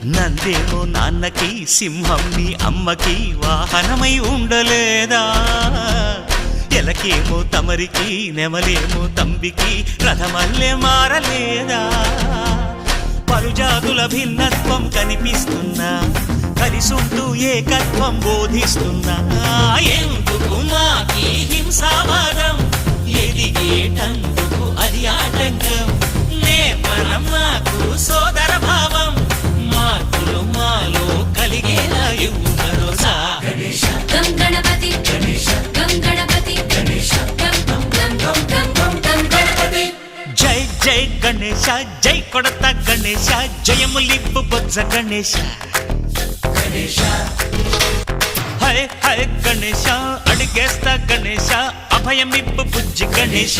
నందేమో నాన్నకి సింహం నీ అమ్మకి వాహనమై ఉండలేదా ఎలకేమో తమరికి నెమలేమో తంబికి రథమల్లే మారలేదా పలుజాతుల భిన్నత్వం కనిపిస్తున్నా కలిసుంటూ ఏకత్వం బోధిస్తున్నా ఎందుకు మాకి హింసావాదం ఎదిగేటందుకు అది ఆటంకం నేపరం మాకు సోదర భావం మార్పులు మాలో కలిగేలా ఇవ్వు భరోసా గం గణపతి గం గణపతి గం గణపతి జై జై గణేశ జై కొడత గణేశ జయములిప్పు బొజ్జ గణేశ హై హై గణేశ అడిగేస్తా గణేశ అభయమిప్పు బుజ్జి గణేశ